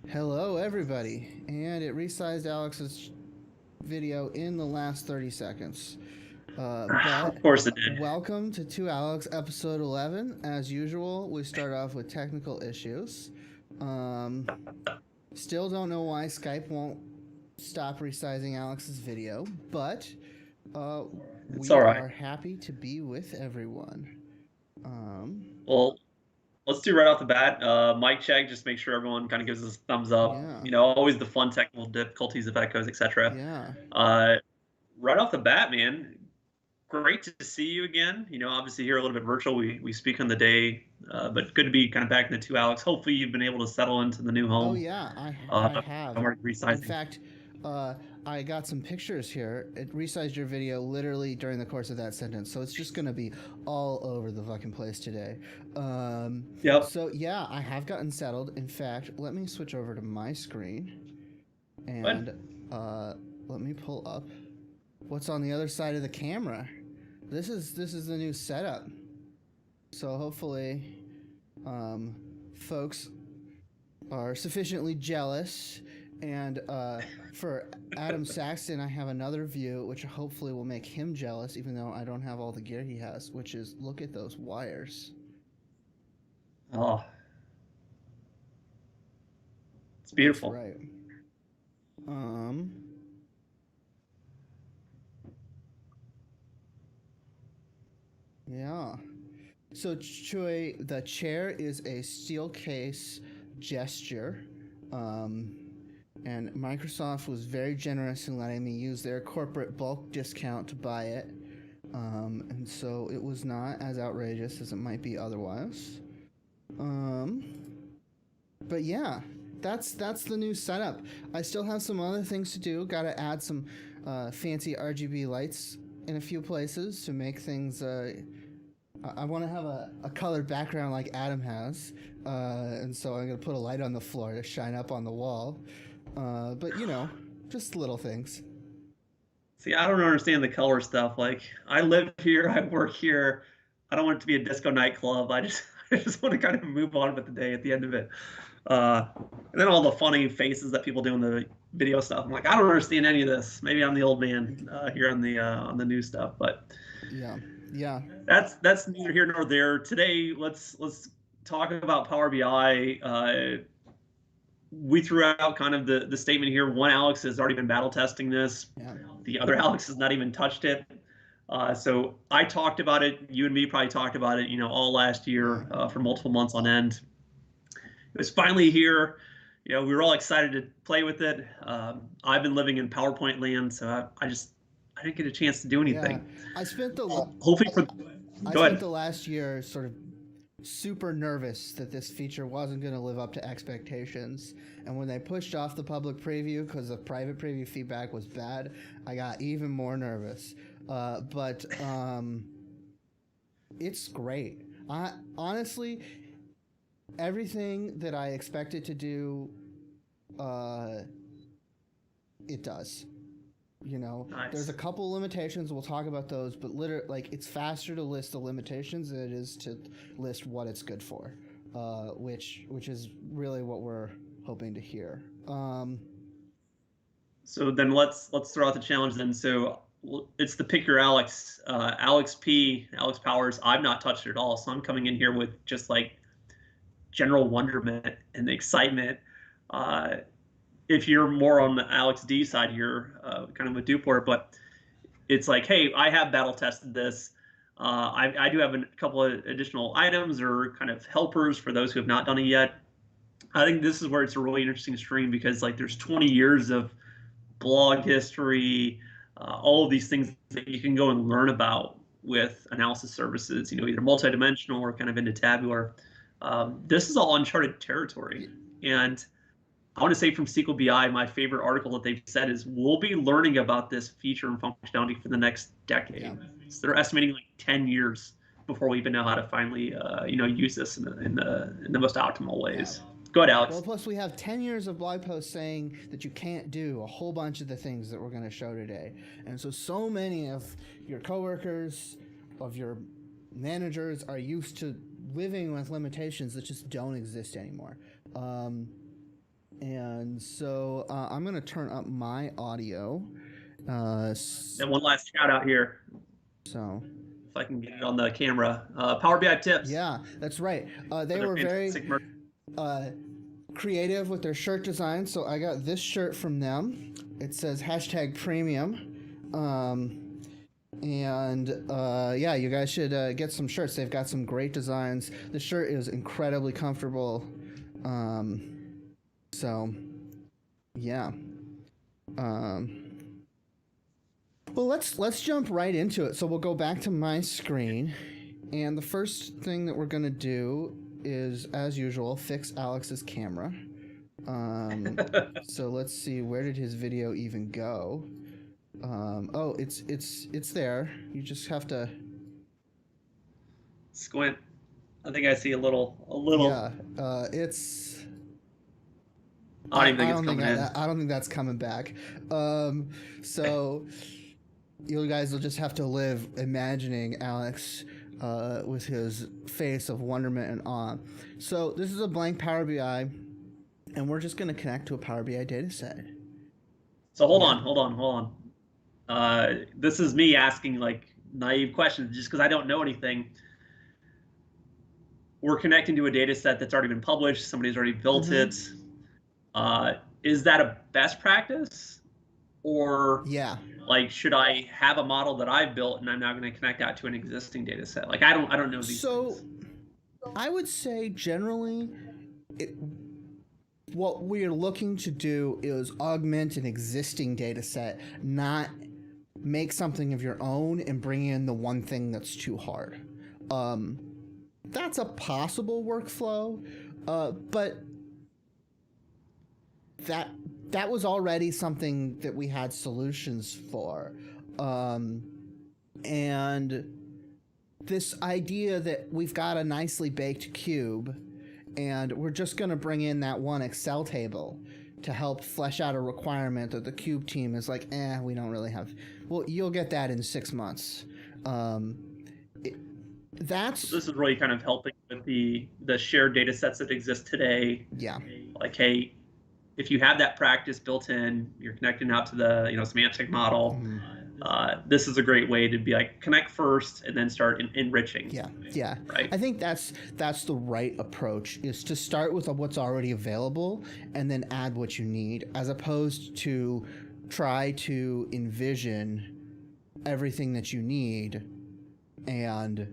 Hello, everybody, and it resized Alex's video in the last 30 seconds. But Of course it did. welcome to 2 Alex episode 11. As usual, we start off with technical issues. Um, Still don't know why Skype won't stop resizing Alex's video, but uh, It's we all right. are happy to be with everyone. Um, Well, let's do right off the bat. Mic check. Just make sure everyone kind of gives us a thumbs up. yeah, Always the fun technical difficulties of echoes, etc. yeah, Uh, right off the bat, man. Great to see you again. Obviously here a little bit virtual. We speak on the day, but good to be kind of back in the two, Alex. Hopefully you've been able to settle into the new Oh home. yeah, I Uh, I have. I'm already In resizing. fact, I got some pictures here. It resized your video literally during the course of that sentence, so it's just gonna be all over the fucking place today. Um, Yep. so yeah, I have gotten settled. In fact, let me switch over to my screen But and let me pull up what's on the other side of the camera. This is the new setup. So hopefully, um, folks are sufficiently jealous. And for Adam Saxton, I have another view, which hopefully will make him jealous, even though I don't have all the gear he has, which is look at those wires. oh, it's That's beautiful. right. Um, yeah. So, Choi, the chair is a steel case gesture. Um, and Microsoft was very generous in letting me use their corporate bulk discount to buy it. And so it was not as outrageous as it might be otherwise. Um, but yeah, that's the new setup. I still have some other things to do. Got to add some fancy RGB lights in a few places to make things. I want to have a colored background like Adam has, and so I'm gonna put a light on the floor to shine up on the wall. But just little things. See, I don't understand the color stuff. Like, I live here, I work here. I don't want it to be a disco nightclub. I just want to kind of move on with the day at the end of it. And then all the funny faces that people do in the video stuff. I'm like, I don't understand any of this. Maybe I'm the old man here on the new stuff, but Yeah, yeah, that's neither here nor there. Today, let's talk about Power BI. We threw out kind of the statement here. One Alex has already been battle testing this. yeah. The other Alex has not even touched it. So I talked about it. You and me probably talked about it, all last Yeah. year for multiple months on end. It was finally here. We were all excited to play with it. I've been living in PowerPoint land, so I didn't get a chance to do Yeah, anything. I spent the Hopefully for I go spent ahead. the last year sort of super nervous that this feature wasn't going to live up to expectations. And when they pushed off the public preview because the private preview feedback was bad, I got even more nervous. But it's great. I honestly, everything that I expected to do, uh, it does. There's Nice. a couple limitations. We'll talk about those, but literally, like, it's faster to list the limitations than it is to list what it's good for, which is really what we're hoping to hear. So then let's throw out the challenge then. So it's the pick your Alex, Alex P, Alex Powers. I've not touched it at all, so I'm coming in here with just like general wonderment and excitement. Uh, if you're more on the Alex D side here, kind of a Duport, but it's like, hey, I have battle tested this. I do have a couple of additional items or kind of helpers for those who have not done it yet. I think this is where it's a really interesting stream because like there's 20 years of blog history, all of these things that you can go and learn about with analysis services, either multidimensional or kind of into tabular. This is all uncharted territory. And I want to say from SQL BI, my favorite article that they've said is we'll be learning about this feature and functionality for the next decade. Yeah. So they're estimating like 10 years before we even know how to finally, use this in the most optimal ways. Yeah. Go ahead, Well, Alex. plus we have 10 years of blog posts saying that you can't do a whole bunch of the things that we're going to show today. And so many of your coworkers, of your managers are used to living with limitations that just don't exist anymore. And so I'm going to turn up my audio. And one last shout out here, So, if I can get it on the camera. Power BI tips. yeah, that's right. They Another were very fantastic merch. creative with their shirt design. So I got this shirt from them. It says #premium. Yeah, you guys should get some shirts. They've got some great designs. The shirt is incredibly comfortable. So, yeah. Well, let's jump right into it. So we'll go back to my screen, and the first thing that we're gonna do is, as usual, fix Alex's camera. So let's see, where did his video even go? Oh, it's there. You just have to Squint. I think I see a little. Yeah, it's. I don't even think it's coming in. I don't think that's coming back. So you guys will just have to live imagining Alex with his face of wonderment and awe. So this is a blank Power BI, and we're just going to connect to a Power BI data set. So hold on. This is me asking like naive questions just because I don't know anything. We're connecting to a data set that's already been published. Somebody's already built it. Is that a best practice? Or yeah, like, should I have a model that I've built and I'm now going to connect that to an existing data set? Like, I don't know these things. I would say generally, what we're looking to do is augment an existing data set, not make something of your own and bring in the one thing that's too hard. That's a possible workflow, but that was already something that we had solutions for. And this idea that we've got a nicely baked cube and we're just going to bring in that one Excel table to help flesh out a requirement that the cube team is like, we don't really have. Well, you'll get that in 6 months. This is really kind of helping with the shared data sets that exist today. Yeah. Like, hey, if you have that practice built in, you're connecting out to the semantic model. This is a great way to be like, connect first and then start enriching. Yeah. Right. I think that's the right approach, is to start with what's already available and then add what you need, as opposed to try to envision everything that you need and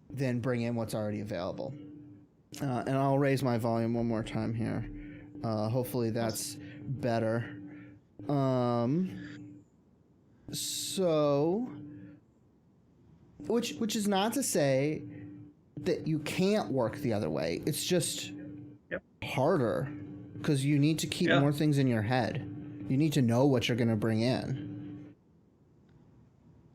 then bring in what's already available. And I'll raise my volume one more time here. Hopefully that's better. So, which is not to say that you can't work the other way. It's just harder because you need to keep more things in your head. You need to know what you're going to bring in.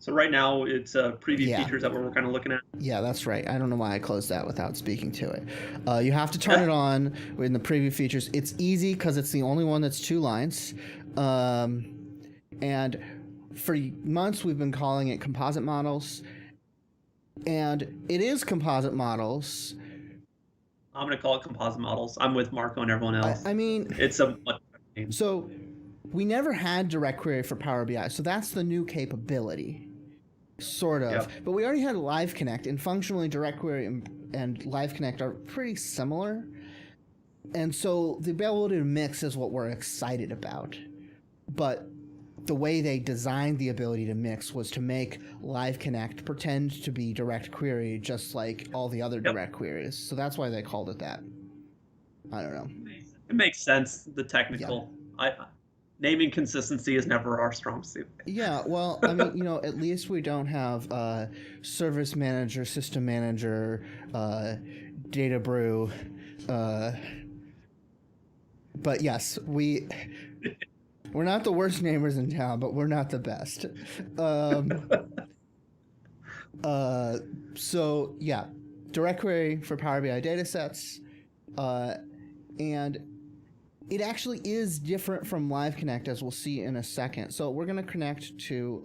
So right now it's preview features that we're kind of looking at. Yeah, that's right. I don't know why I closed that without speaking to it. You have to turn it on in the preview features. It's easy because it's the only one that's 2 lines. And for months we've been calling it Composite Models. And it is Composite Models. I'm going to call it Composite Models. I'm with Marco and everyone else. I mean, it's a... So we never had direct query for Power BI. So that's the new capability. Sort of. But we already had Live Connect, and functionally direct query and Live Connect are pretty similar. And so the ability to mix is what we're excited about. But the way they designed the ability to mix was to make Live Connect pretend to be direct query, just like all the other direct queries. So that's why they called it that. I don't know. It makes sense, the technical. Naming consistency is never our strong suit. Yeah, well, I mean, at least we don't have service manager, system manager, data brew. But yes, we're not the worst namers in town, but we're not the best. So yeah, direct query for Power BI datasets, and it actually is different from Live Connect, as we'll see in a second. So we're going to connect to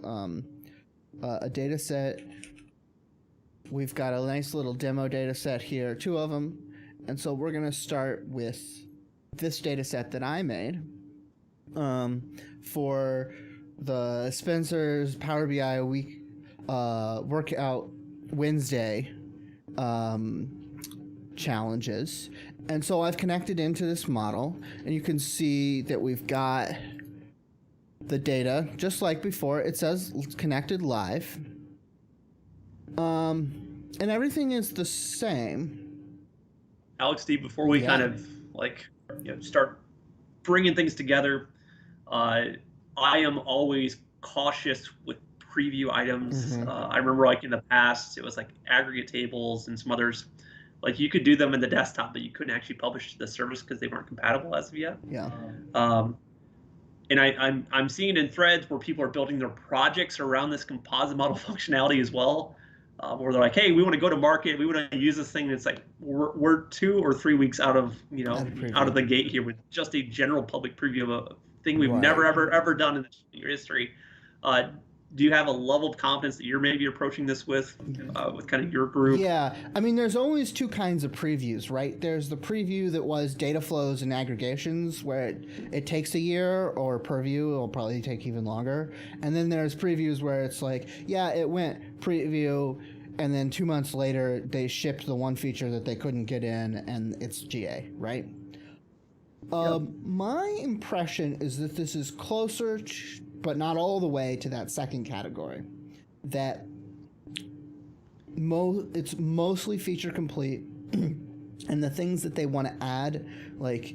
a data set. We've got a nice little demo data set here, 2 of them. And so we're going to start with this data set that I made for the Spencer's Power BI week workout Wednesday challenges. And so I've connected into this model, and you can see that we've got the data just like before. It says connected live. And everything is the same. Alex D, before we kind of start bringing things together, I am always cautious with preview items. I remember like in the past, it was like aggregate tables and some others. Like you could do them in the desktop, but you couldn't actually publish to the service because they weren't compatible as of yet. Yeah. And I'm seeing in threads where people are building their projects around this composite model functionality as well. Where they're like, hey, we want to go to market, we want to use this thing. And it's like we're 2 or 3 weeks out of the gate here with just a general public preview of a thing we've never ever done in your history. Do you have a level of confidence that you're maybe approaching this with kind of your group? Yeah, I mean, there's always 2 kinds of previews, right? There's the preview that was data flows and aggregations, where it takes a year, or purview it'll probably take even longer. And then there's previews where it's like, yeah, it went preview, and then 2 months later they shipped the one feature that they couldn't get in, and it's GA, right? My impression is that this is closer but not all the way to that second category. That it's mostly feature complete, and the things that they want to add, like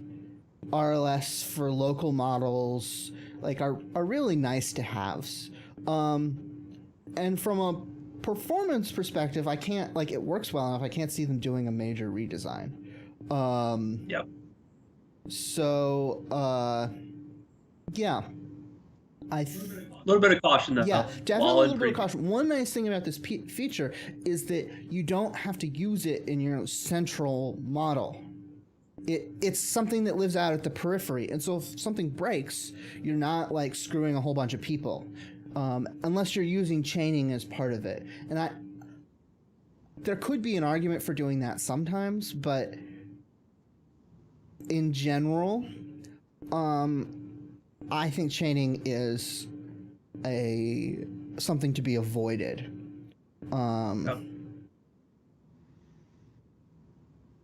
RLS for local models, like are really nice to haves. And from a performance perspective, I can't, like, it works well enough. I can't see them doing a major redesign. So, yeah. A little bit of caution, though. Yeah, definitely a little bit of caution. One nice thing about this feature is that you don't have to use it in your central model. It's something that lives out at the periphery, and so if something breaks, you're not like screwing a whole bunch of people, unless you're using chaining as part of it. And there could be an argument for doing that sometimes, but in general, I think chaining is something to be avoided.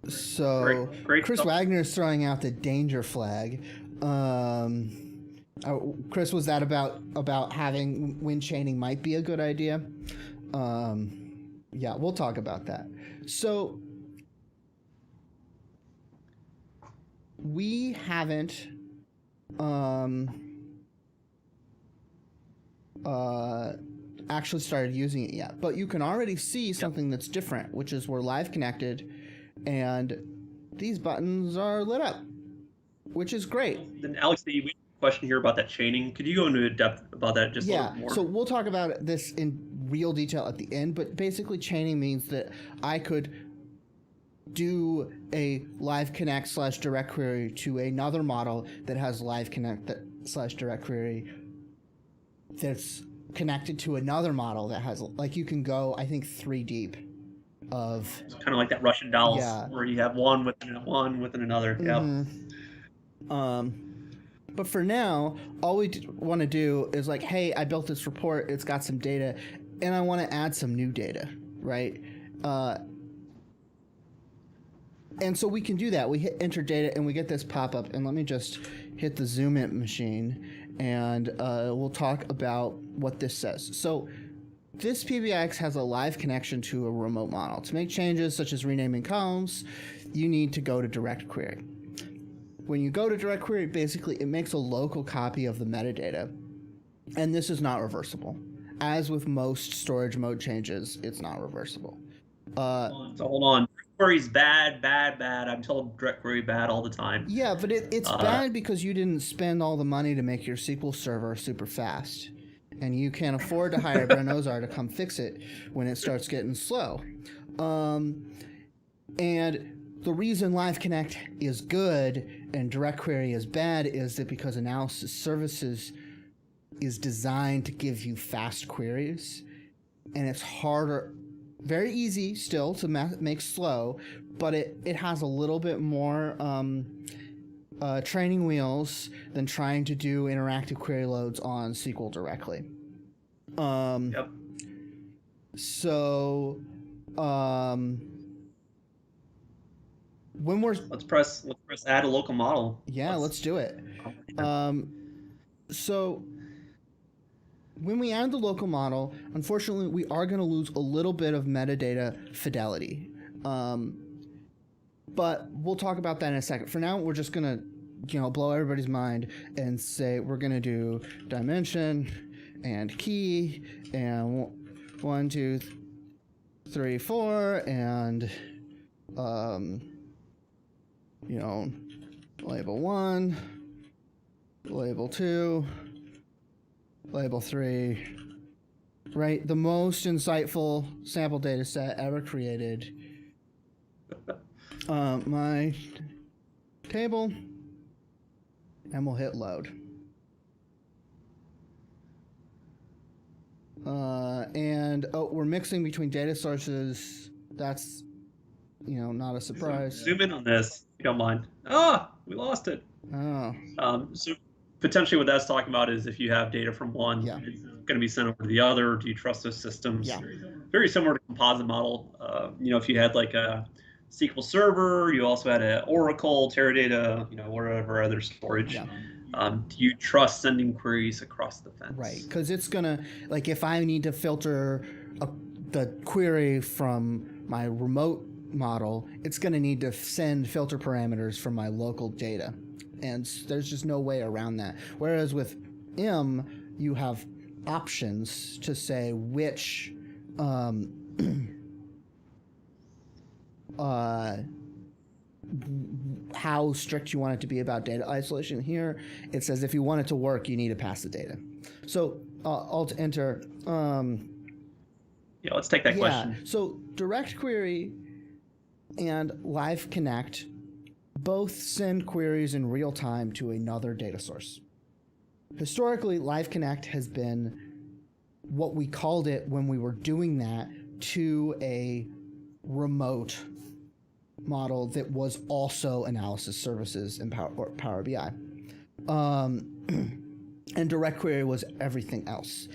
So great Chris stuff. Wagner is throwing out the danger flag. Chris, was that about having when chaining might be a good idea? Yeah, we'll talk about that. So we haven't actually started using it yet, but you can already see something that's different, which is we're live connected and these buttons are lit up, which is great. Then Alex, we have a question here about that chaining. Could you go into depth about that just a little bit more? So we'll talk about this in real detail at the end, but basically chaining means that I could do a live connect / direct query to another model that has live connect / direct query that's connected to another model that has, like, you can go, I think, 3 deep of. It's kind of like that Russian dolls, where you have one within another. But for now, all we want to do is like, hey, I built this report, it's got some data, and I want to add some new data, right? And so we can do that. We hit enter data and we get this pop-up. And let me just hit the zoom in machine, and we'll talk about what this says. So this PBIX has a live connection to a remote model. To make changes such as renaming columns, you need to go to direct query. When you go to direct query, basically it makes a local copy of the metadata. And this is not reversible. As with most storage mode changes, it's not reversible. So hold on. Query's bad. I'm told direct query bad all the time. Yeah, but it's bad because you didn't spend all the money to make your SQL server super fast. And you can't afford to hire Brent Ozar to come fix it when it starts getting slow. And the reason Live Connect is good and direct query is bad is that because analysis services is designed to give you fast queries, and it's harder. Very easy still to make slow, but it has a little bit more training wheels than trying to do interactive query loads on SQL directly. Yep. So, when we're let's press add a local model. let's do it. So when we add the local model, unfortunately, we are going to lose a little bit of metadata fidelity. But we'll talk about that in a second. For now, we're just going to, blow everybody's mind and say we're going to do dimension and key and 1, 2, 3, 4 and label 1, label 2, label 3, right? The most insightful sample data set ever created. My table, and we'll hit load. We're mixing between data sources. That's, not a surprise. Zoom in on this, if you don't mind. We lost it. Oh. So potentially what that's talking about is if you have data from one, it's going to be sent over to the other. Do you trust those systems? Yeah. Very similar to Composite Model. If you had like a SQL Server, you also had an Oracle, Teradata, whatever other storage. Yeah. Do you trust sending queries across the fence? Right, because it's gonna, like, if I need to filter the query from my remote model, it's gonna need to send filter parameters from my local data, and there's just no way around that. Whereas with M, you have options to say which how strict you want it to be about data isolation. Here it says if you want it to work, you need to pass the data. So Alt Enter. Let's take that question. So Direct Query and Live Connect both send queries in real time to another data source. Historically, Live Connect has been what we called it when we were doing that to a remote model that was also analysis services in Power BI. And Direct Query was everything else.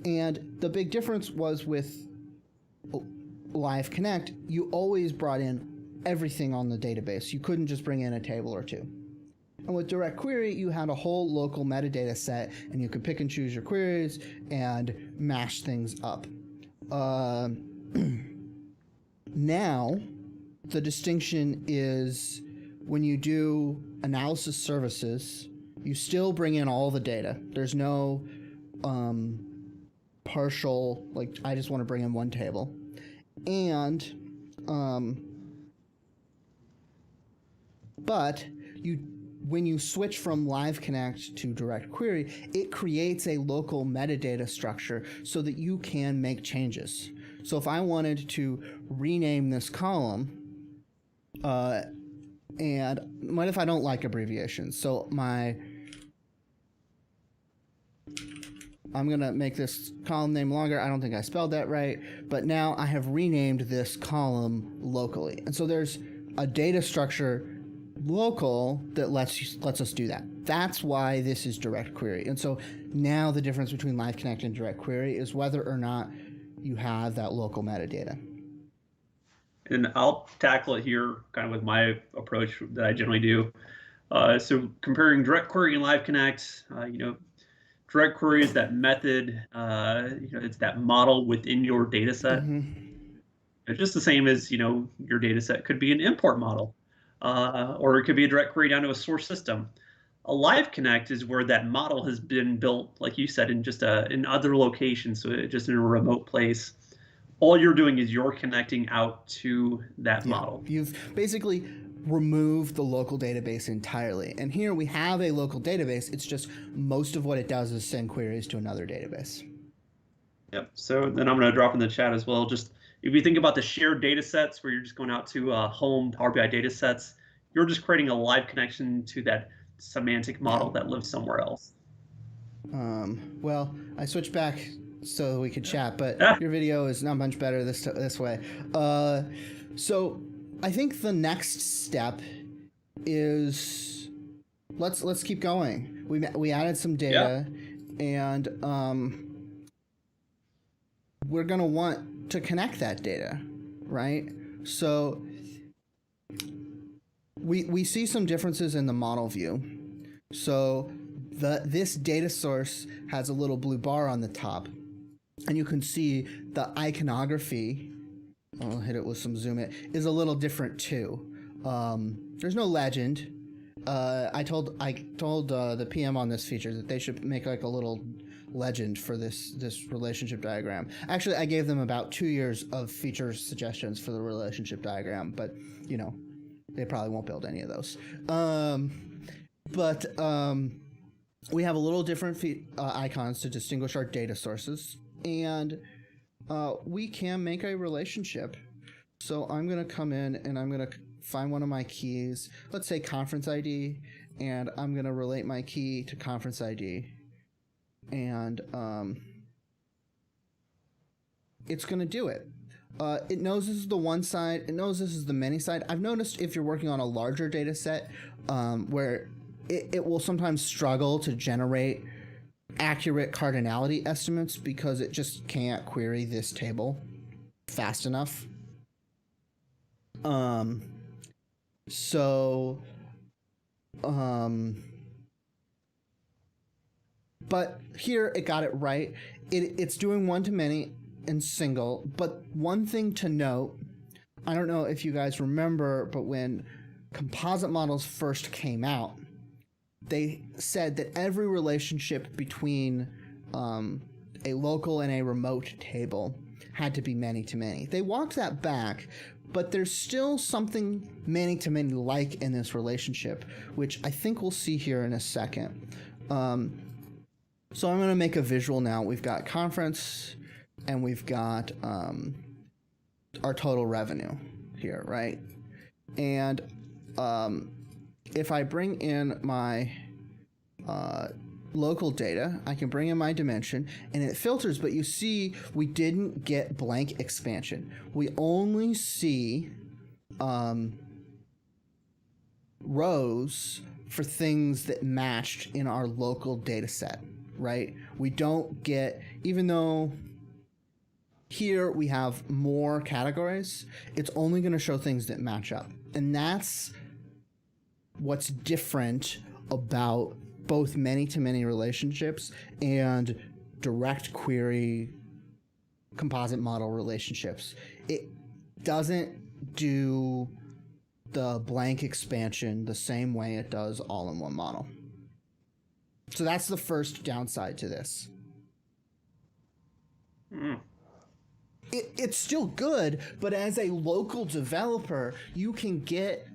And the big difference was with Live Connect, you always brought in everything on the database. You couldn't just bring in a table or two. And with Direct Query, you had a whole local metadata set, and you could pick and choose your queries and mash things up. Now, the distinction is when you do analysis services, you still bring in all the data. There's no partial, like, I just want to bring in one table. And, but when you switch from Live Connect to Direct Query, it creates a local metadata structure so that you can make changes. So if I wanted to rename this column, and what if I don't like abbreviations? So I'm going to make this column name longer. I don't think I spelled that right, but now I have renamed this column locally. And so there's a data structure local that lets us do that. That's why this is Direct Query. And so now the difference between Live Connect and Direct Query is whether or not you have that local metadata. And I'll tackle it here kind of with my approach that I generally do. So comparing Direct Query and Live Connect, Direct Query is that method, it's that model within your data set. Mm-hmm. It's just the same as, your data set could be an import model, or it could be a Direct Query down to a source system. A Live Connect is where that model has been built, like you said, in just in other locations, so just in a remote place. All you're doing is you're connecting out to that model. You've basically removed the local database entirely. And here we have a local database. It's just most of what it does is send queries to another database. Yep. So then I'm going to drop in the chat as well. Just if you think about the shared data sets where you're just going out to home Power BI data sets, you're just creating a live connection to that semantic model that lives somewhere else. Well, I switched back so we could chat, but your video is not much better this way. So I think the next step is let's keep going. We added some data, and we're gonna want to connect that data, right? So we see some differences in the model view. So this data source has a little blue bar on the top, and you can see the iconography. I'll hit it with some zoom in. Is a little different too. There's no legend. I told the PM on this feature that they should make like a little legend for this relationship diagram. Actually, I gave them about 2 years of feature suggestions for the relationship diagram, but you know, they probably won't build any of those. But we have a little different icons to distinguish our data sources, and we can make a relationship. So I'm going to come in and I'm going to find one of my keys, let's say conference ID, and I'm going to relate my key to conference ID. And it's going to do it. It knows this is the one side. It knows this is the many side. I've noticed if you're working on a larger data set where it will sometimes struggle to generate accurate cardinality estimates because it just can't query this table fast enough. But here it got it right. It's doing one-to-many and single. But one thing to note, I don't know if you guys remember, but when composite models first came out, they said that every relationship between a local and a remote table had to be many-to-many. They walked that back, but there's still something many-to-many like in this relationship, which I think we'll see here in a second. So I'm going to make a visual now. We've got conference, and we've got our total revenue here, right? And if I bring in my local data, I can bring in my dimension, and it filters, but you see we didn't get blank expansion. We only see rows for things that matched in our local data set, right? We don't get, even though here we have more categories, it's only going to show things that match up. And that's what's different about both many-to-many relationships and direct query composite model relationships. It doesn't do the blank expansion the same way it does all-in-one model. So that's the first downside to this. It's still good, but as a local developer, you can get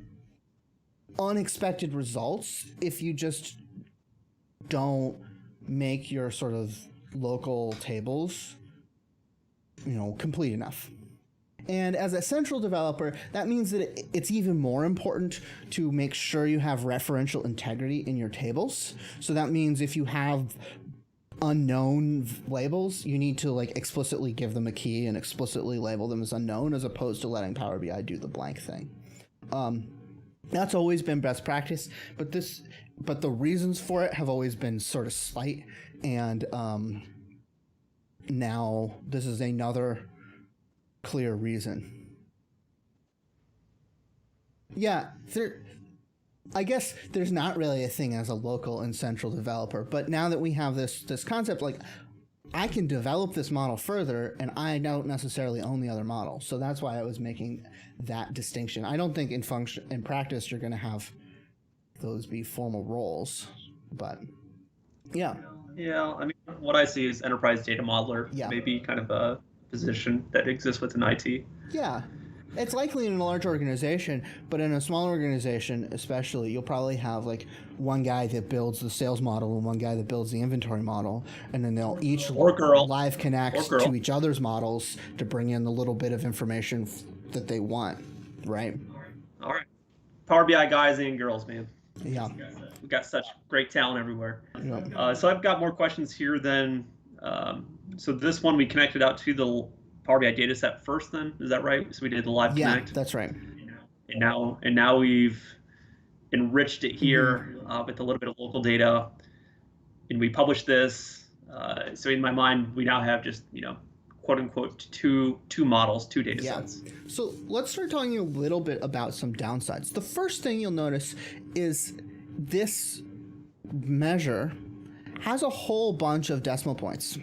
unexpected results if you just don't make your sort of local tables, complete enough. And as a central developer, that means that it's even more important to make sure you have referential integrity in your tables. So that means if you have unknown labels, you need to explicitly give them a key and explicitly label them as unknown, as opposed to letting Power BI do the blank thing. That's always been best practice, but the reasons for it have always been sort of slight, and now this is another clear reason. Yeah, I guess there's not really a thing as a local and central developer, but now that we have this concept, I can develop this model further, and I don't necessarily own the other model. So that's why I was making that distinction. I don't think in practice you're going to have those be formal roles, but yeah. Yeah, I mean, what I see is enterprise data modeler, maybe kind of a position that exists within IT. Yeah. It's likely in a large organization, but in a small organization especially, you'll probably have one guy that builds the sales model and one guy that builds the inventory model, and then they'll each live connect to each other's models to bring in the little bit of information that they want, right? All right. Power BI guys and girls, man. Yeah. We've got such great talent everywhere. Yeah. So I've got more questions here then. So this one we connected out to the Power BI data set first then, is that right? So we did the live connect. Yeah, that's right. And now we've enriched it here with a little bit of local data, and we publish this. So in my mind, we now have just, quote unquote, two models, two data sets. So let's start talking a little bit about some downsides. The first thing you'll notice is this measure has a whole bunch of decimal points.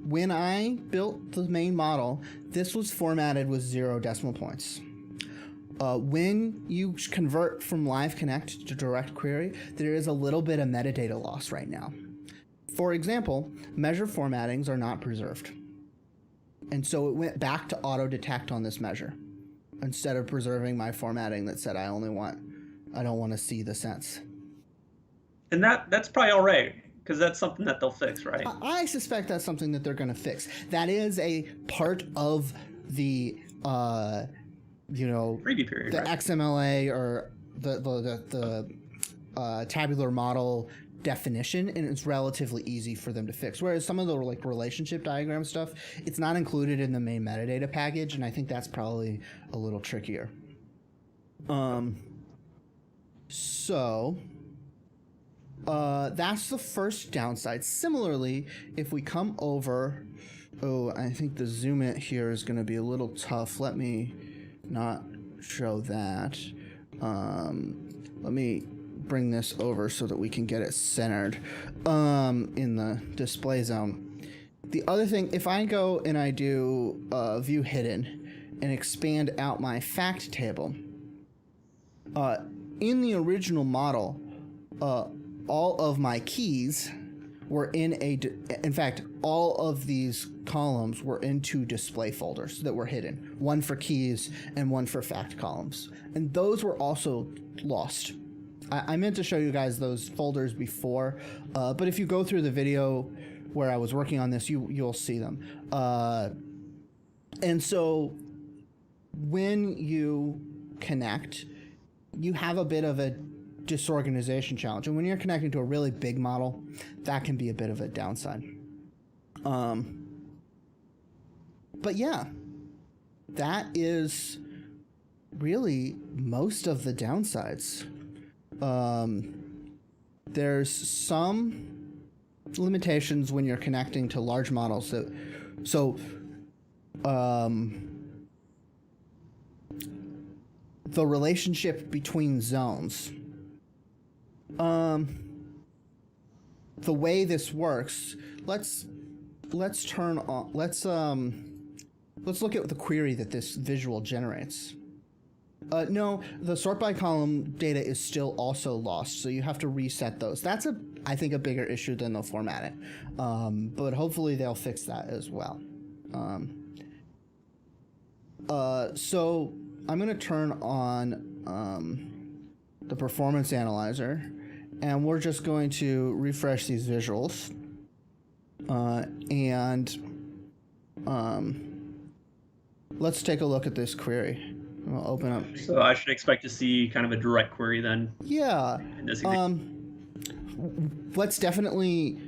When I built the main model, this was formatted with 0 decimal points. When you convert from Live Connect to Direct Query, there is a little bit of metadata loss right now. For example, measure formattings are not preserved. And so it went back to auto detect on this measure instead of preserving my formatting that said I don't want to see the sense. And that's probably all right, because that's something that they'll fix, right? I suspect that's something that they're going to fix. That is a part of the preview period, the right? XMLA or the tabular model definition, and it's relatively easy for them to fix. Whereas some of the relationship diagram stuff, it's not included in the main metadata package, and I think that's probably a little trickier. So that's the first downside. Similarly, if we come over, I think the zoom in here is going to be a little tough. Let me not show that. Let me bring this over so that we can get it centered in the display zone. The other thing, if I go and I do view hidden and expand out my fact table, in the original model, all of my keys were in fact, all of these columns were in 2 display folders that were hidden, one for keys and one for fact columns. And those were also lost. I meant to show you guys those folders before, but if you go through the video where I was working on this, you'll see them. And so when you connect, you have a bit of a disorganization challenge. And when you're connecting to a really big model, that can be a bit of a downside. But yeah, that is really most of the downsides. There's some limitations when you're connecting to large models. The relationship between zones. The way this works, let's turn on. Let's look at the query that this visual generates. No, the sort by column data is still also lost, so you have to reset those. That's I think a bigger issue than the formatting, but hopefully they'll fix that as well. So I'm going to turn on the performance analyzer, and we're just going to refresh these visuals, and let's take a look at this query. I'll open up. So I should expect to see kind of a direct query then. Yeah. In this let's definitely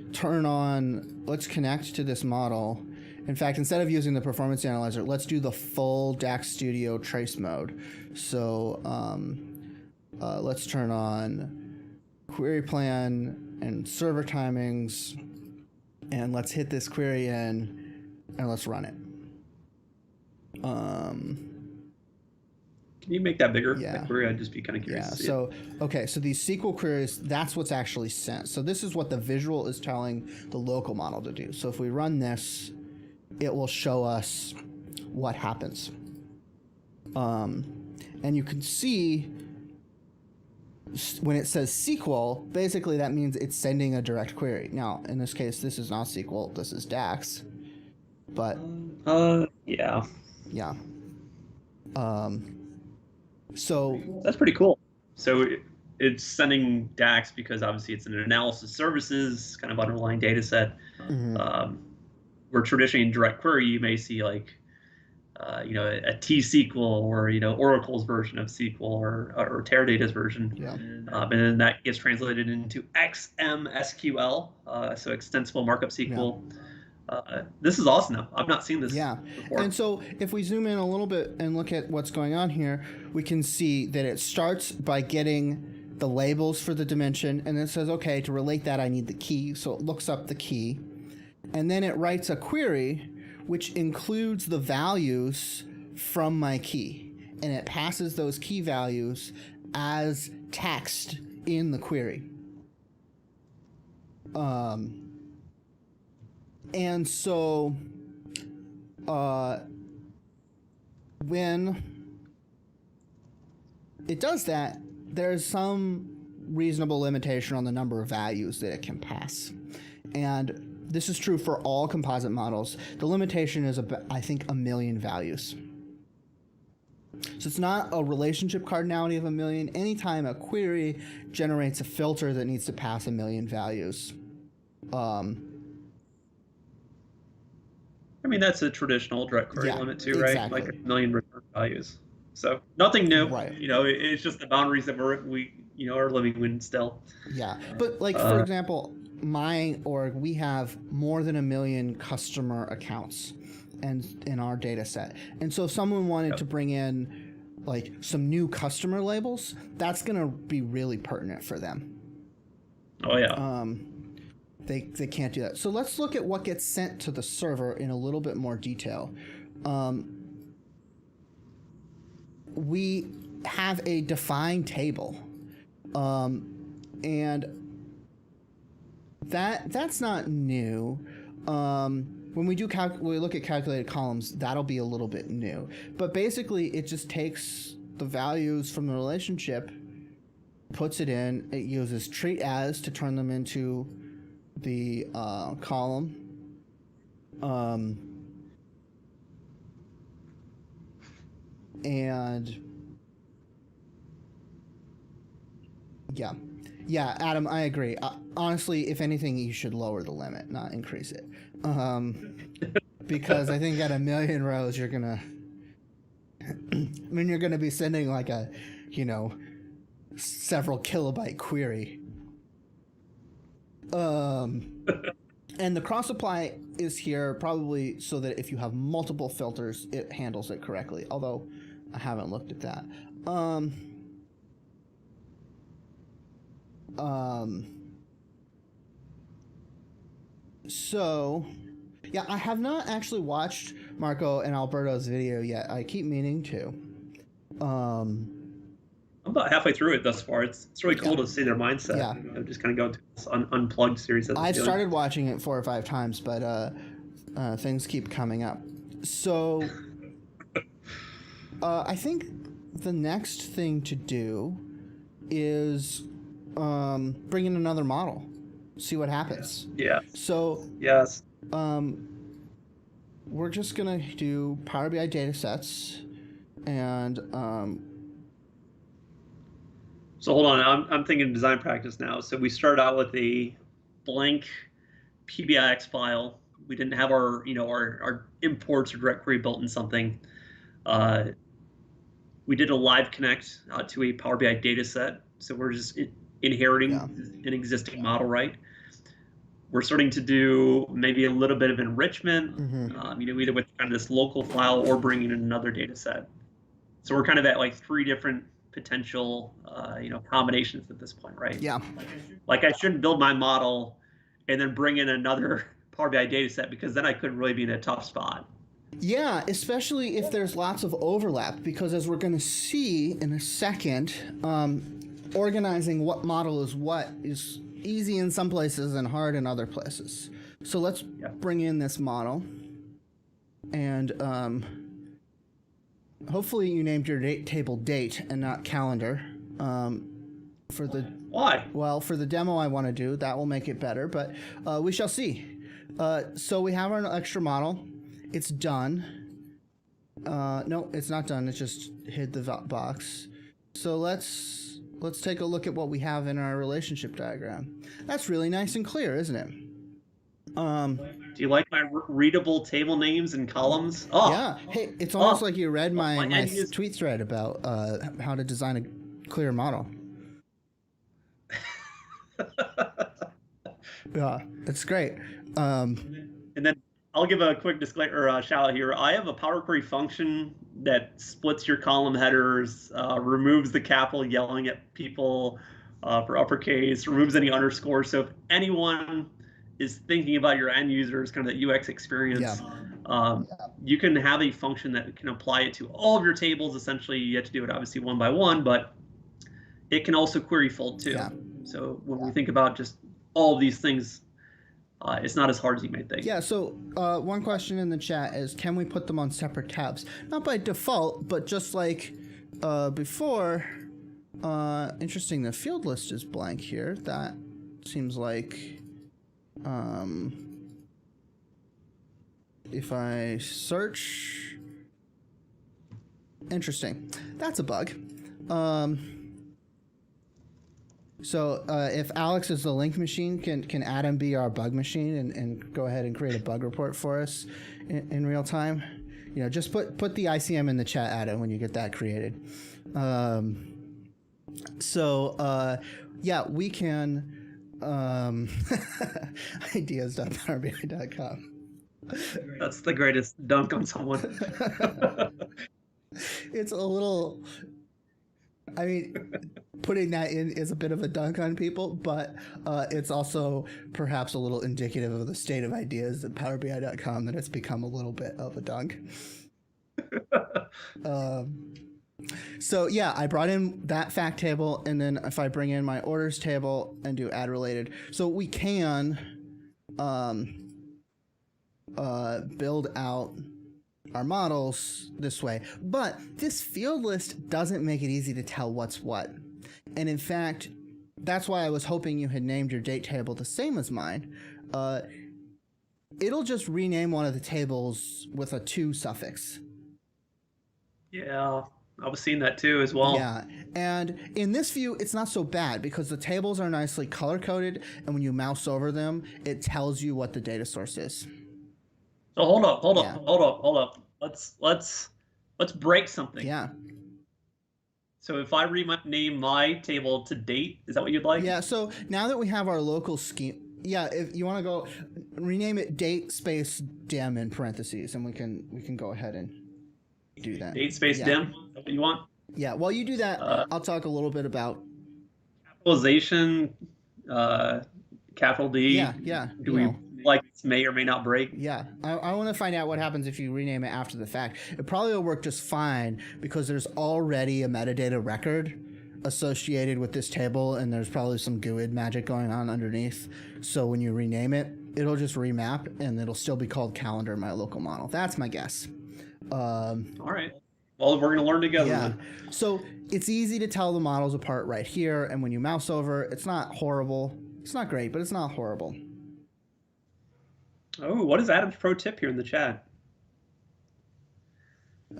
let's connect to this model. In fact, instead of using the performance analyzer, let's do the full DAX Studio trace mode. So let's turn on query plan and server timings, and let's hit this query in, and let's run it. Can you make that bigger? Yeah. That query, I'd just be kind of curious. Yeah. So, okay. So these SQL queries, that's what's actually sent. So this is what the visual is telling the local model to do. So if we run this, it will show us what happens. And you can see when it says SQL, basically that means it's sending a direct query. Now, in this case, this is not SQL. This is DAX. But yeah. Yeah. So that's pretty cool. So it's sending DAX because obviously it's an analysis services kind of underlying data set. Mm-hmm. Where traditionally in direct query, you may see like, a T-SQL or, Oracle's version of SQL or Teradata's version. Yeah. And then that gets translated into XMSQL, so extensible markup SQL. This is awesome though. I've not seen this Yeah. before. And so if we zoom in a little bit and look at what's going on here, we can see that it starts by getting the labels for the dimension, and it says, okay, to relate that, I need the key. So it looks up the key. And then it writes a query, which includes the values from my key. And it passes those key values as text in the query. And so when it does that, there's some reasonable limitation on the number of values that it can pass. And this is true for all composite models. The limitation is, I think, 1 million values. So it's not a relationship cardinality of 1 million. Anytime a query generates a filter that needs to pass 1 million values. I mean, that's a traditional direct query limit too, right? Exactly. Like 1 million return values. So nothing new, right? It's just the boundaries that we are living in still. Yeah, but like for example, my org, we have more than 1 million customer accounts, and in our data set. And so if someone wanted to bring in like some new customer labels, that's gonna be really pertinent for them. Oh yeah. They can't do that. So let's look at what gets sent to the server in a little bit more detail. We have a defined table, and that's not new. When we look at calculated columns, that'll be a little bit new. But basically, it just takes the values from the relationship, puts it in. It uses treat as to turn them into the column. And yeah, Adam, I agree. Honestly, if anything, you should lower the limit, not increase it. Because I think at 1 million rows, you're gonna be sending like a, several kilobyte query. And the cross apply is here probably so that if you have multiple filters, it handles it correctly. Although I haven't looked at that. So yeah, I have not actually watched Marco and Alberto's video yet. I keep meaning to. I'm about halfway through it thus far. It's really cool to see their mindset. Yeah. Just kind of go to this unplugged series. I've started watching it 4 or 5 times, but things keep coming up. So I think the next thing to do is bring in another model, see what happens. Yeah. So yes. We're just gonna do Power BI data sets, and so hold on, I'm thinking design practice now. So we started out with a blank PBIX file. We didn't have our our imports or direct query built in something. We did a live connect to a Power BI data set. So we're just inheriting an existing model, right? We're starting to do maybe a little bit of enrichment, either with kind of this local file or bringing in another data set. So we're kind of at like 3 different potential, combinations at this point, right? Yeah. Like I shouldn't build my model and then bring in another Power BI data set, because then I could really be in a tough spot. Yeah, especially if there's lots of overlap, because as we're going to see in a second, organizing what model is what is easy in some places and hard in other places. So let's bring in this model, and hopefully you named your table date and not calendar. For the why? Well, for the demo I want to do, that will make it better, but we shall see. So we have our extra model. It's done. No, it's not done. It just hid the box. So let's take a look at what we have in our relationship diagram. That's really nice and clear, isn't it? Do you like my readable table names and columns? Oh, yeah. Hey, it's almost like you read my tweet thread about how to design a clear model. Yeah, that's great. And then I'll give a quick disclaimer or shout out here. I have a Power Query function that splits your column headers, removes the capital yelling at people for uppercase, removes any underscores. So if anyone is thinking about your end users, kind of the UX experience, you can have a function that can apply it to all of your tables. Essentially, you have to do it obviously one by one, but it can also query fold too. Yeah. So when we think about just all of these things, it's not as hard as you may think. Yeah, so one question in the chat is, can we put them on separate tabs? Not by default, but just like before. Interesting, the field list is blank here. That seems like if I search... Interesting. That's a bug. So if Alex is the link machine, can Adam be our bug machine and go ahead and create a bug report for us in real time? You know, just put the ICM in the chat, Adam, when you get that created. Yeah, we can ideas.powerbi.com. That's the greatest dunk on someone. It's a little... I mean, putting that in is a bit of a dunk on people, but it's also perhaps a little indicative of the state of ideas at PowerBI.com that it's become a little bit of a dunk. So yeah, I brought in that fact table, and then if I bring in my orders table and do add related, so we can build out our models this way, but this field list doesn't make it easy to tell what's what. And in fact, that's why I was hoping you had named your date table the same as mine. It'll just rename one of the tables with a to suffix. Yeah, I was seeing that too as well. Yeah, and in this view, it's not so bad because the tables are nicely color-coded, and when you mouse over them, it tells you what the data source is. So hold up. Let's break something. Yeah. So if I rename my table to date, is that what you'd like? Yeah. So now that we have our local scheme, yeah, if you want to go rename it date space dim in parentheses, and we can go ahead and do that. Date space dim. Is that what you want? Yeah. While you do that, I'll talk a little bit about capitalization, capital D. Yeah. Do we like this may or may not break? Yeah, I want to find out what happens if you rename it after the fact. It probably will work just fine because there's already a metadata record associated with this table, and there's probably some GUID magic going on underneath. So when you rename it, it'll just remap, and it'll still be called calendar my local model. That's my guess. All right. Well, we're going to learn together. Yeah. Then. So it's easy to tell the models apart right here, and when you mouse over, it's not horrible. It's not great, but it's not horrible. Oh, what is Adam's pro tip here in the chat?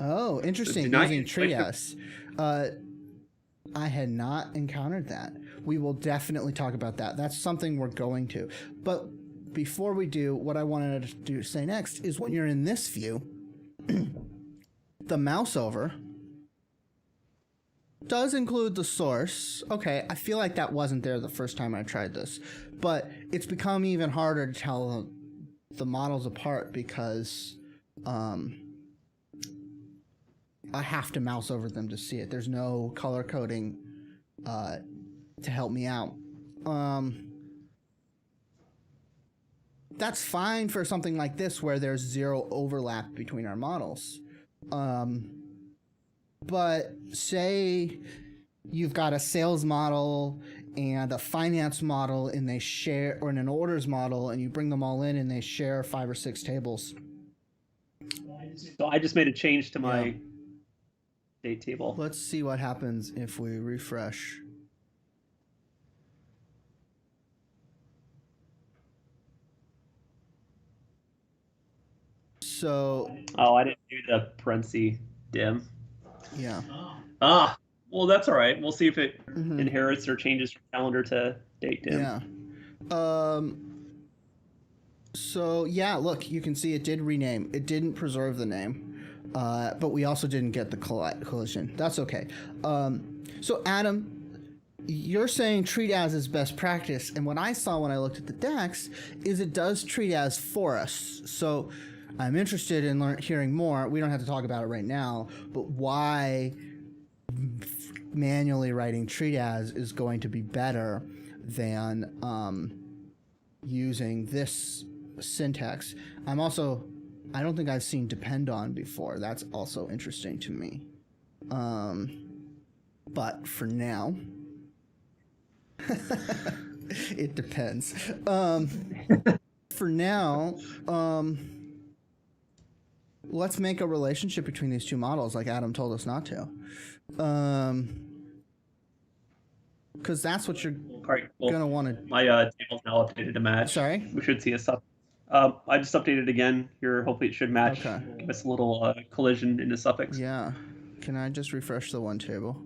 Oh, interesting. Using Trias. I had not encountered that. We will definitely talk about that. That's something we're going to. But before we do, what I wanted to say next is when you're in this view, the mouse over does include the source. Okay, I feel like that wasn't there the first time I tried this. But it's become even harder to tell the models apart because I have to mouse over them to see it. There's no color coding to help me out. That's fine for something like this where there's zero overlap between our models. But say you've got a sales model and a finance model, and they share, or an orders model, and you bring them all in and they share 5 or 6 tables. So I just made a change to my date table. Let's see what happens if we refresh. So. Oh, I didn't do the parenthesis dim. Yeah. Well, that's all right. We'll see if it inherits or changes from calendar to date dim. Yeah. So yeah, look, you can see it did rename. It didn't preserve the name, but we also didn't get the collision. That's okay. So Adam, you're saying treat as is best practice, and what I saw when I looked at the DAX is it does treat as for us. So I'm interested in hearing more. We don't have to talk about it right now, but why manually writing treat as is going to be better than using this syntax. I don't think I've seen depend on before. That's also interesting to me. But for now, it depends. For now, let's make a relationship between these two models like Adam told us not to. Because that's what you're going to want to... My table's now updated to match. Sorry? We should see a sub. I just updated again here. Hopefully it should match. Okay. Give us a little collision in the suffix. Yeah. Can I just refresh the one table?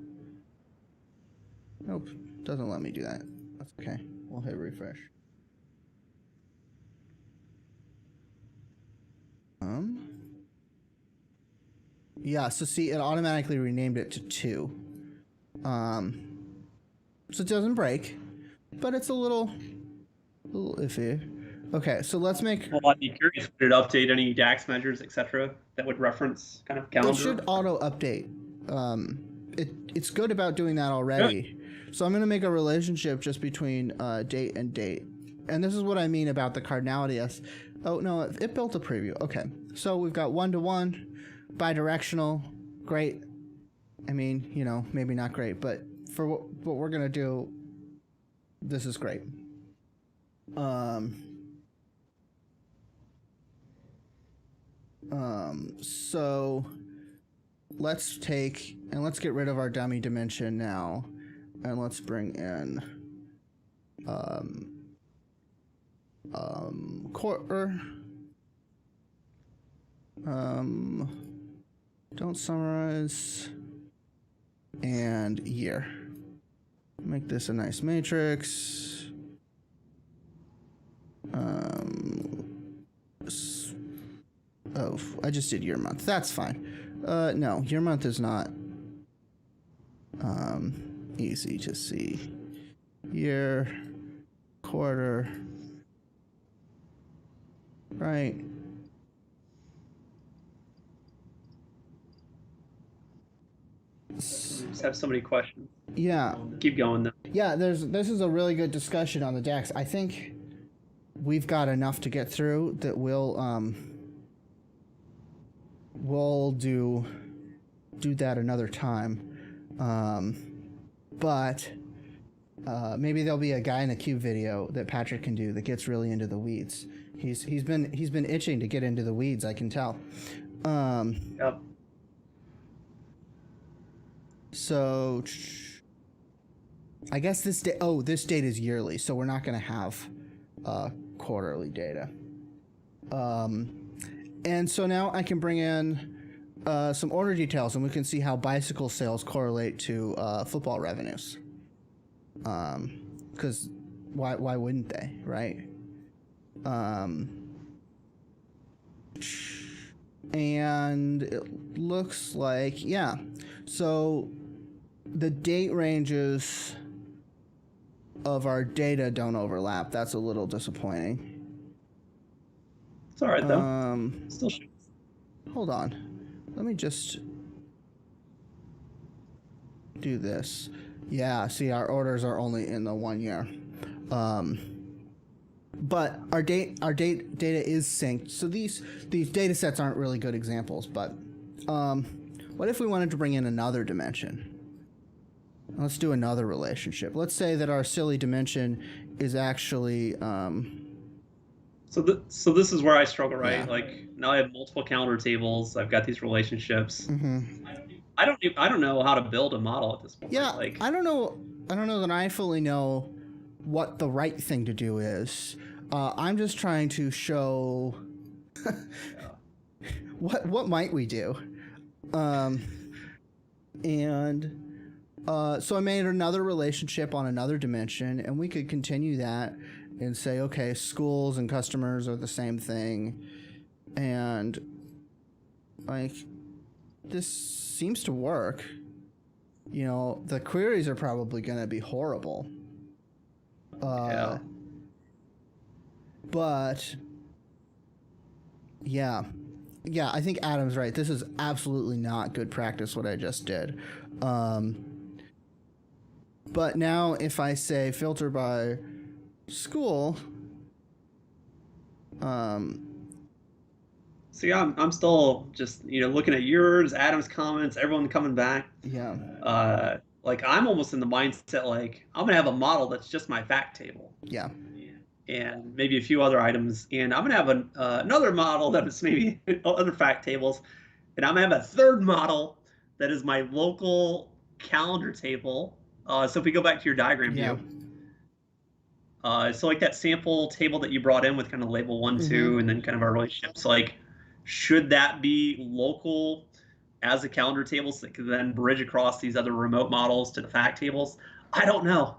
Nope. Doesn't let me do that. That's okay. We'll hit refresh. Yeah, so see, it automatically renamed it to 2. So it doesn't break, but it's a little iffy. Okay, so let's make... Well, I'd be curious, would it update any DAX measures, etc., that would reference kind of calendar? It should auto-update. It's good about doing that already. Good. So I'm going to make a relationship just between date and date. And this is what I mean about the cardinality. Oh, no, it built a preview. Okay, so we've got 1-to-1, bidirectional, great. I mean, you know, maybe not great, but for what we're going to do, this is great. So let's take and let's get rid of our dummy dimension now, and let's bring in quarter. Don't summarize, and year. Make this a nice matrix. Oh, I just did year month. That's fine. No, year month is not easy to see. Year, quarter, right. Just have so many questions. Yeah. Keep going though. Yeah, this is a really good discussion on the DAX. I think we've got enough to get through that we'll do that another time. But maybe there'll be a guy in a cube video that Patrick can do that gets really into the weeds. He's been itching to get into the weeds, I can tell. Yep. So I guess this data is yearly, so we're not going to have quarterly data. And so now I can bring in some order details, and we can see how bicycle sales correlate to football revenues. Because why wouldn't they, right? And it looks like, yeah. So the date ranges of our data don't overlap. That's a little disappointing. It's all right though. Still shoot. Hold on. Let me just do this. Yeah, see, our orders are only in the 1 year. But our data is synced. So these data sets aren't really good examples, but what if we wanted to bring in another dimension? Let's do another relationship. Let's say that our silly dimension is actually So this is where I struggle, right? Yeah. Like now I have multiple calendar tables. I've got these relationships. Mm-hmm. I don't know how to build a model at this point. Yeah, like I don't know that I fully know what the right thing to do is. I'm just trying to show what might we do. So I made another relationship on another dimension, and we could continue that and say, okay, schools and customers are the same thing, and like this seems to work. the queries are probably going to be horrible. Yeah. But yeah, I think Adam's right. This is absolutely not good practice what I just did. But now if I say filter by school, So yeah, I'm still just looking at yours, Adam's comments, everyone coming back. yeah, Like I'm almost in the mindset like I'm gonna have a model that's just my fact table. yeah, And maybe a few other items, and I'm gonna have another model that is maybe other fact tables, and I'm gonna have a third model that is my local calendar table. So if we go back to your diagram yeah. view, so like that sample table that you brought in with kind of label 1, 2, and then kind of our relationships, like should that be local as a calendar table so it could then bridge across these other remote models to the fact tables? I don't know.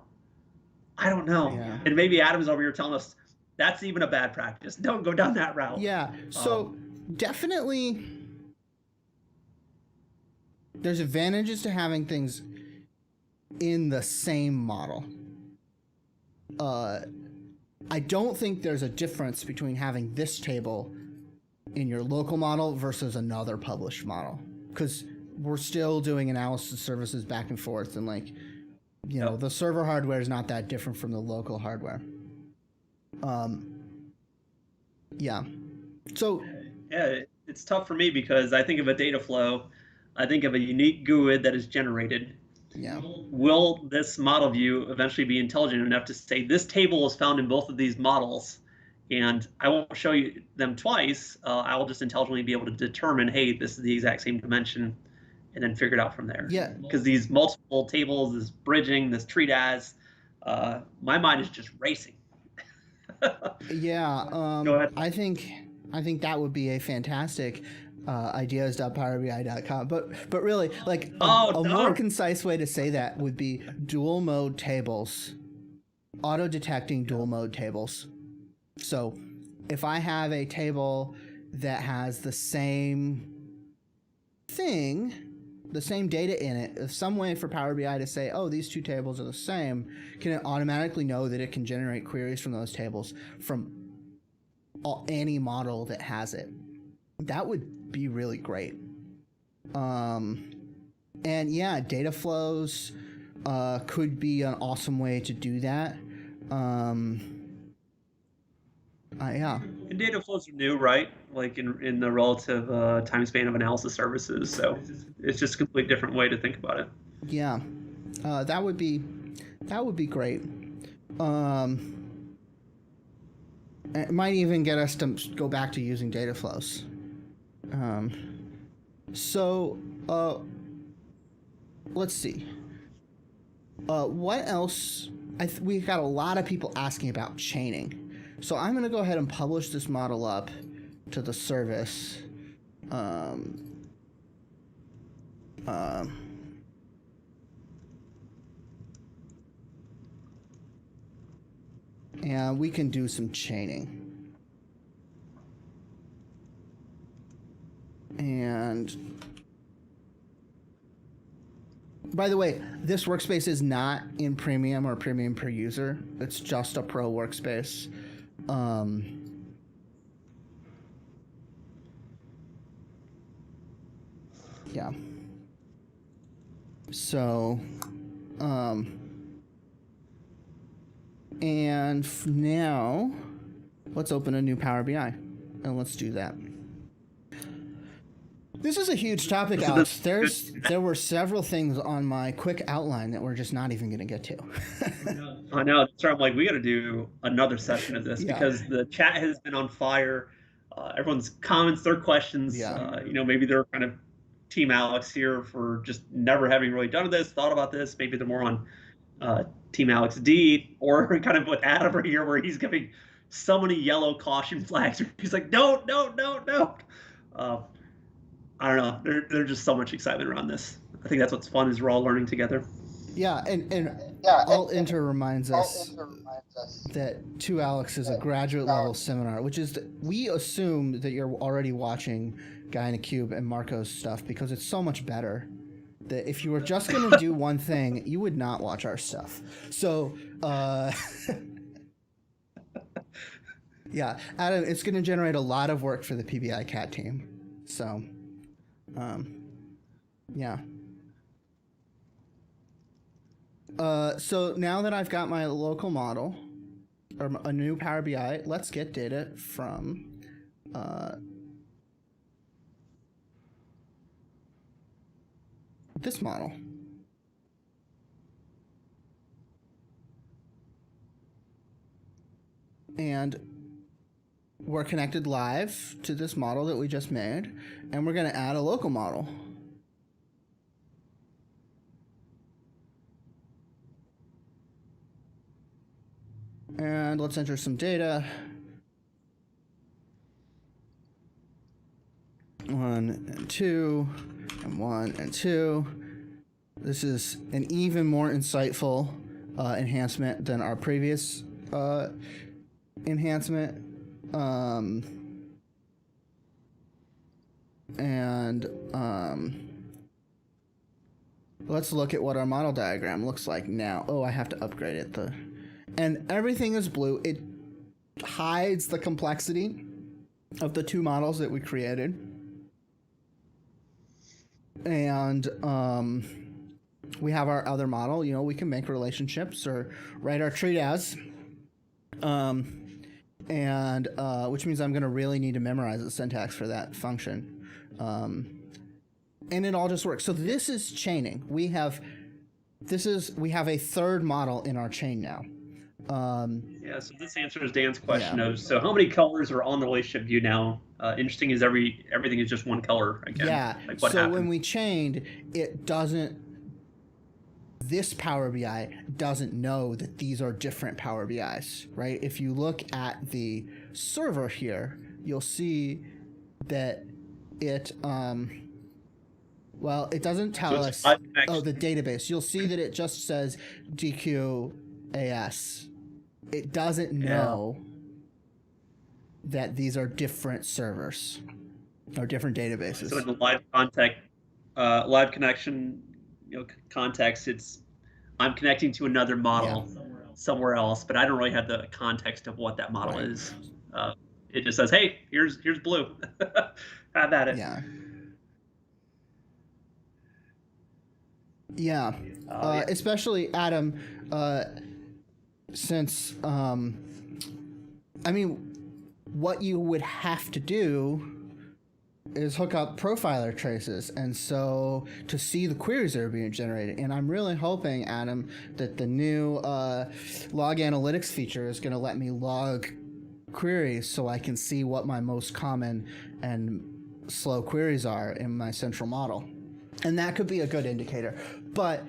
Yeah. And maybe Adam's over here telling us that's even a bad practice. Don't go down that route. Yeah. So definitely there's advantages to having things in the same model. I don't think there's a difference between having this table in your local model versus another published model, because we're still doing analysis services back and forth, and like, the server hardware is not that different from the local hardware. Yeah. So yeah, it's tough for me because I think of a data flow, I think of a unique GUID that is generated. Yeah. Will this model view eventually be intelligent enough to say this table is found in both of these models, and I won't show you them twice. I will just intelligently be able to determine, hey, this is the exact same dimension, and then figure it out from there. Yeah. Because these multiple tables, this bridging, this treat as, my mind is just racing. Yeah. Go ahead. I think that would be a fantastic ideas.powerbi.com. But really, like a more concise way to say that would be dual mode tables, auto detecting dual mode tables. So if I have a table that has the same thing, the same data in it, some way for Power BI to say, oh, these two tables are the same, can it automatically know that it can generate queries from those tables from any model that has it? That would be really great. And yeah, data flows could be an awesome way to do that. Yeah. And data flows are new, right? Like in the relative time span of analysis services. So it's just a completely different way to think about it. Yeah. That would be great. It might even get us to go back to using data flows. Let's see. What else? We've got a lot of people asking about chaining. So I'm going to go ahead and publish this model up to the service. And we can do some chaining. And by the way, this workspace is not in premium or premium per user. It's just a pro workspace. Yeah. So, and now let's open a new Power BI and let's do that. This is a huge topic, Alex. There were several things on my quick outline that we're just not even going to get to. I know. So I'm like, we got to do another session of this because the chat has been on fire. Everyone's comments, their questions. Yeah. Maybe they're kind of Team Alex here for just never having really done this, thought about this. Maybe they're more on Team Alex D, or kind of with Adam right here, where he's giving so many yellow caution flags. He's like, don't. I don't know. There's just so much excitement around this. I think that's what's fun is we're all learning together. Yeah, and Alt Enter reminds us that 2 Alex is a graduate level seminar, which is we assume that you're already watching Guy in a Cube and Marco's stuff because it's so much better. that if you were just going to do one thing, you would not watch our stuff. So, yeah, Adam, it's going to generate a lot of work for the PBI cat team. So, yeah. So now that I've got my local model, or a new Power BI, let's get data from this model. And we're connected live to this model that we just made, and we're going to add a local model. And let's enter some data. 1 and 2, and 1 and 2. This is an even more insightful enhancement than our previous enhancement. Let's look at what our model diagram looks like now. Oh, I have to upgrade it. And everything is blue. It hides the complexity of the two models that we created. And we have our other model. You know, we can make relationships or write our treat as. Which means I'm going to really need to memorize the syntax for that function. And it all just works. So this is chaining. We have a third model in our chain now. Yeah, so this answers Dan's question of, so how many colors are on the relationship view now? Interesting is everything is just one color again. Yeah, like what so happened? when we chained, this Power BI doesn't know that these are different Power BIs, right? If you look at the server here, you'll see that it, it doesn't tell us, the database. You'll see that it just says DQAS. It doesn't know that these are different servers or different databases. So in the live connection, context, I'm connecting to another model somewhere else, but I don't really have the context of what that model is. It just says, "Hey, here's blue. Have at it." Yeah. Yeah. Especially Adam, since what you would have to do is hook up profiler traces, and so to see the queries that are being generated. And I'm really hoping, Adam, that the new log analytics feature is going to let me log queries so I can see what my most common and slow queries are in my central model. And that could be a good indicator. But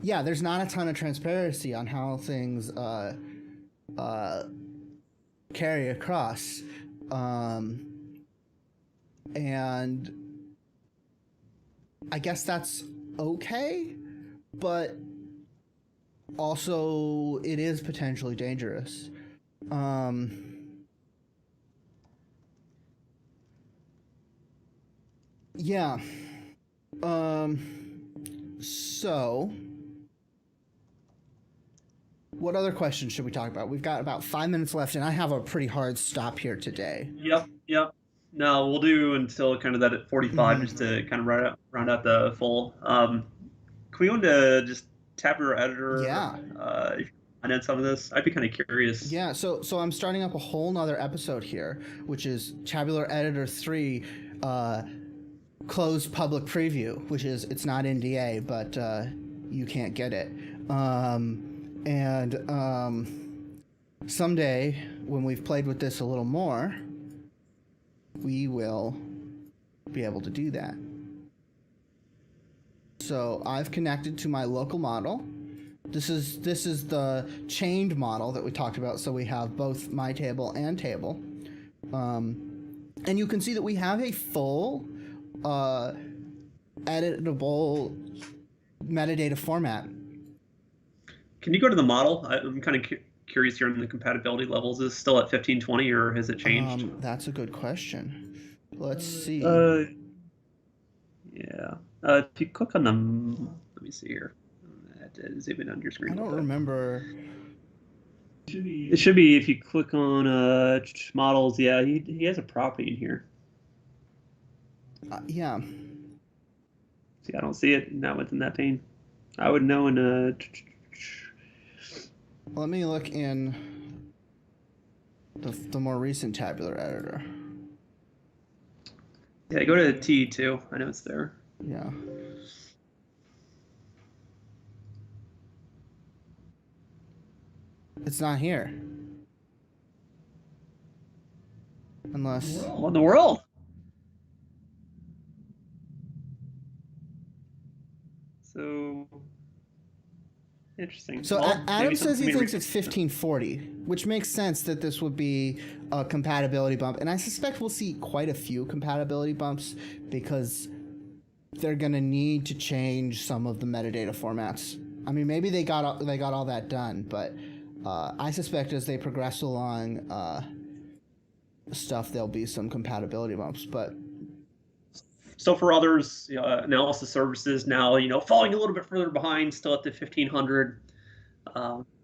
yeah, there's not a ton of transparency on how things carry across. And I guess that's okay, but also it is potentially dangerous. Yeah. So what other questions should we talk about? We've got about 5 minutes left, and I have a pretty hard stop here today. Yep. No, we'll do until kind of that at 45, just to kind of round out the full. Can we go into just tabular editor? Yeah. If you find out some of this, I'd be kind of curious. Yeah. So I'm starting up a whole nother episode here, which is Tabular Editor 3, closed public preview, which is, it's not NDA, but you can't get it. Someday when we've played with this a little more, we will be able to do that. So I've connected to my local model. This is the chained model that we talked about. So we have both my table and table. And you can see that we have a full editable metadata format. Can you go to the model? I'm kind of curious here on the compatibility levels. Is it still at 1520 or has it changed? That's a good question. Let's see. Yeah, Yeah. If you click on the, let me see here. I have to zoom in on your screen. I don't remember. It should be if you click on models. Yeah, he has a property in here. Yeah. See, I don't see it. Not within that pane. I would know in. Let me look in the more recent tabular editor. Yeah, go to T2. I know it's there. Yeah. It's not here. Unless... What in the world? So... Interesting. So well, Adam says he thinks it's 1540, which makes sense that this would be a compatibility bump. And I suspect we'll see quite a few compatibility bumps because they're going to need to change some of the metadata formats. I mean, maybe they got all that done, but I suspect as they progress along stuff, there'll be some compatibility bumps. But so for others, analysis services now, falling a little bit further behind, still at the 1500.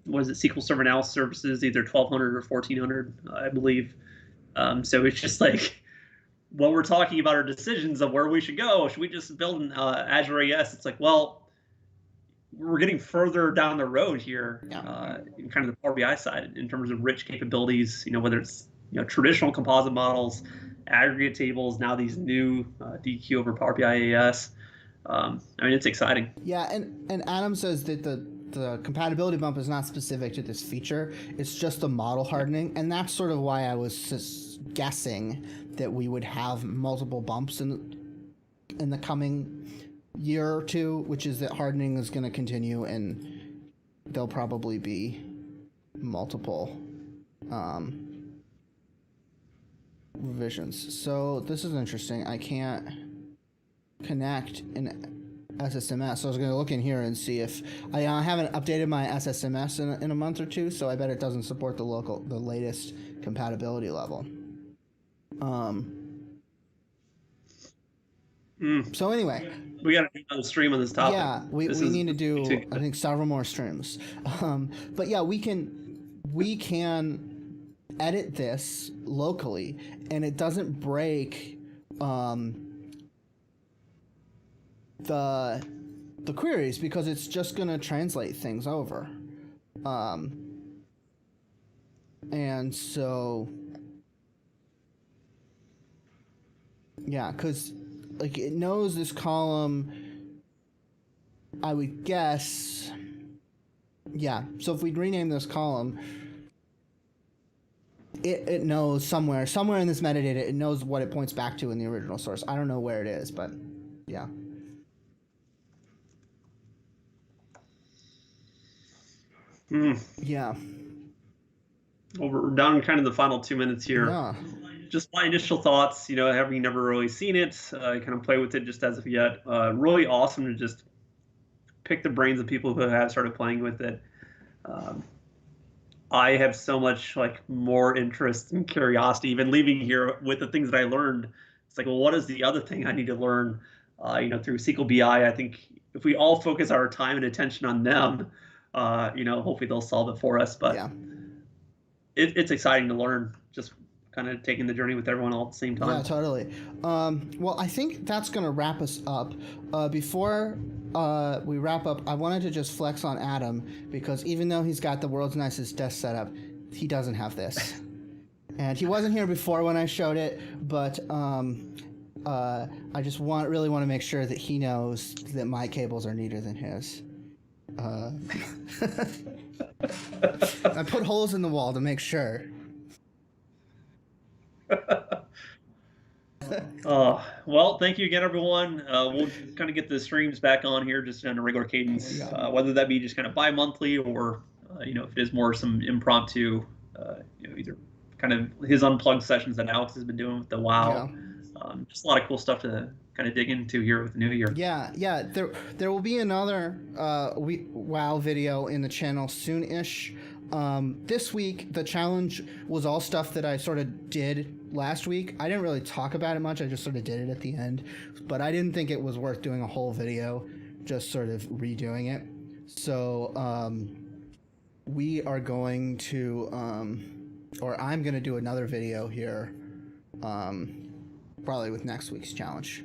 What is it? SQL Server Analysis Services, either 1200 or 1400, I believe. So it's just like when we're talking about our decisions of where we should go, should we just build an Azure AS? It's like, well, we're getting further down the road here, in kind of the Power BI side in terms of rich capabilities. Whether it's traditional composite models, aggregate tables, now these new DQ over Power BI AS. I mean, it's exciting. Yeah, and Adam says that the compatibility bump is not specific to this feature. It's just the model hardening, and that's sort of why I was just guessing that we would have multiple bumps in the coming year or two, which is that hardening is going to continue, and there'll probably be multiple revisions. So this is interesting. I can't connect in SSMS, so I was going to look in here and see if I haven't updated my SSMS in a month or two, so I bet it doesn't support the latest compatibility level. So anyway, we got to do another stream on this topic. Yeah, we need to do I think several more streams. But yeah, we can edit this locally, and it doesn't break the queries because it's just going to translate things over. And so yeah, because like it knows this column, I would guess. Yeah, so if we rename this column, it knows somewhere in this metadata, it knows what it points back to in the original source. I don't know where it is, but yeah. Yeah. Well, we're down kind of the final 2 minutes here. Yeah. Just my initial thoughts, having never really seen it, kind of play with it just as of yet. Really awesome to just pick the brains of people who have started playing with it. I have so much more interest and curiosity, even leaving here with the things that I learned. It's like, well, what is the other thing I need to learn? Through SQL BI, I think if we all focus our time and attention on them, hopefully they'll solve it for us. But yeah. It's exciting to learn, just kind of taking the journey with everyone all at the same time. Yeah, totally. Well, I think that's going to wrap us up. Before we wrap up, I wanted to just flex on Adam, because even though he's got the world's nicest desk setup, he doesn't have this. And he wasn't here before when I showed it, but I just really want to make sure that he knows that my cables are neater than his. I put holes in the wall to make sure. Well, thank you again, everyone. We'll kind of get the streams back on here just on a regular cadence, whether that be just kind of bi-monthly or, if it is more some impromptu, either kind of his unplugged sessions that Alex has been doing with the WoW. Just a lot of cool stuff to kind of dig into here with the new year. Yeah. There will be another WoW video in the channel soon-ish. This week, the challenge was all stuff that I sort of did last week. I didn't really talk about it much. I just sort of did it at the end, but I didn't think it was worth doing a whole video, just sort of redoing it. So we are going to, or I'm going to do another video here, probably with next week's challenge.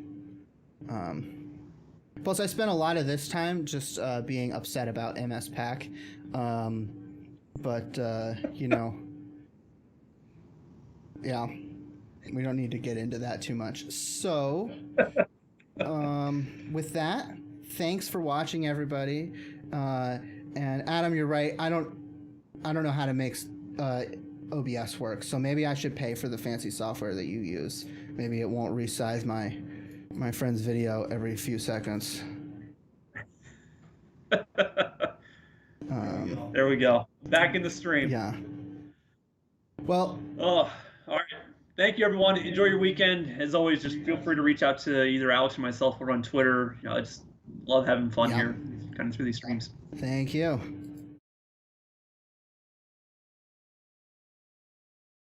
Plus, I spent a lot of this time just being upset about MS Pack, but you know, yeah, we don't need to get into that too much. So, with that, thanks for watching, everybody. And Adam, you're right. I don't know how to make OBS work, so maybe I should pay for the fancy software that you use. Maybe it won't resize my friend's video every few seconds. There we go. Back in the stream. Yeah. Well. Oh, all right. Thank you, everyone. Enjoy your weekend. As always, just feel free to reach out to either Alex or myself or on Twitter. I just love having fun here, kind of through these streams. Thank you.